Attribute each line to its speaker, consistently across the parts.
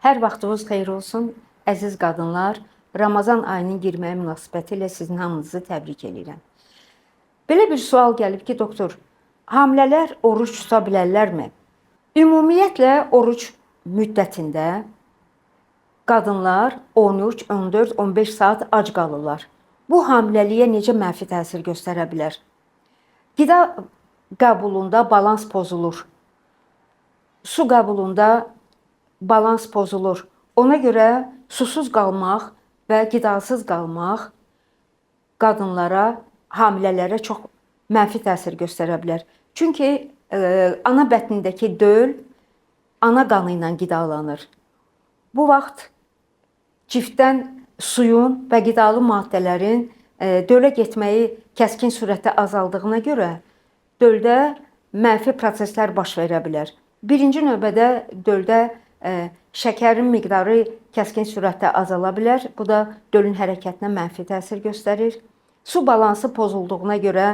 Speaker 1: Hər vaxtınız xeyir olsun, əziz qadınlar. Ramazan ayının girməyi münasibətilə sizin hamınızı təbrik edirəm. Belə bir sual gəlib ki, doktor, hamilələr oruç tuta bilərlərmi? Ümumiyyətlə, oruç müddətində qadınlar 13, 14, 15 saat ac qalırlar. Bu hamiləliyə necə mənfi təsir göstərə bilər? Qida qəbulunda balans pozulur. Su qəbulunda balans pozulur. Ona görə susuz qalmaq və qidasız qalmaq qadınlara, hamilələrə çox mənfi təsir göstərə bilər. Çünki ana bətnindəki döl ana qanı ilə qidalanır. Bu vaxt cifdən suyun və qidalı maddələrin dölə getməyi kəskin sürətdə azaldığına görə döldə mənfi proseslər baş verə bilər. Birinci növbədə döldə şəkərin miqdarı kəskin sürətdə azala bilər. Bu da dölün hərəkətinə mənfi təsir göstərir. Su balansı pozulduğuna görə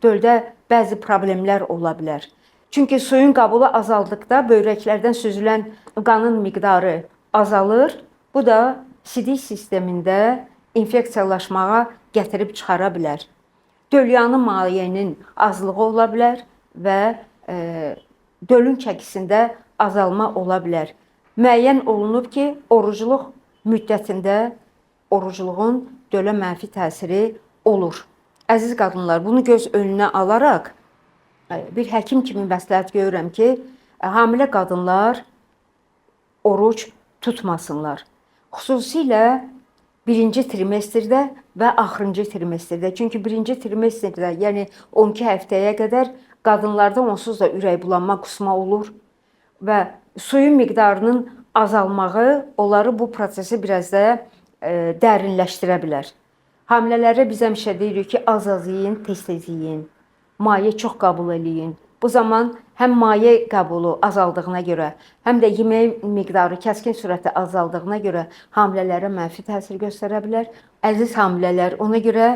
Speaker 1: döldə bəzi problemlər ola bilər. Çünki suyun qəbulu azaldıqda böyrəklərdən süzülən qanın miqdarı azalır. Bu da sidik sistemində infeksiyalaşmağa gətirib çıxara bilər. Dölyanı mayenin azlığı ola bilər və dölün çəkisində azalma ola bilər. Müəyyən olunub ki, orucluq müddətində orucluğun dölə mənfi təsiri olur. Əziz qadınlar, bunu göz önünə alaraq bir həkim kimi məsləhət görürəm ki, hamilə qadınlar oruc tutmasınlar. Xüsusilə birinci trimestrdə və axırıncı trimestrdə. Çünki birinci trimestrdə, yəni 12 həftəyə qədər qadınlarda onsuz da ürək bulanma, qusma olur və suyun miqdarının azalmağı onları bu prosesi biraz da dərinləşdirə bilər. Hamilələrə biz həmişə deyirik ki, az-az yeyin, tez-tez yeyin, maye çox qəbul eləyin. Bu zaman həm maye qəbulu azaldığına görə, həm də yemək miqdarı kəskin sürətdə azaldığına görə hamilələrə mənfi təsir göstərə bilər. Əziz hamilələr, ona görə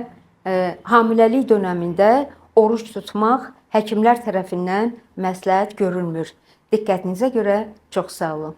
Speaker 1: hamiləlik dönəmində oruç tutmaq həkimlər tərəfindən məsləhət görülmür. Diqqətinizə görə çox sağ olun.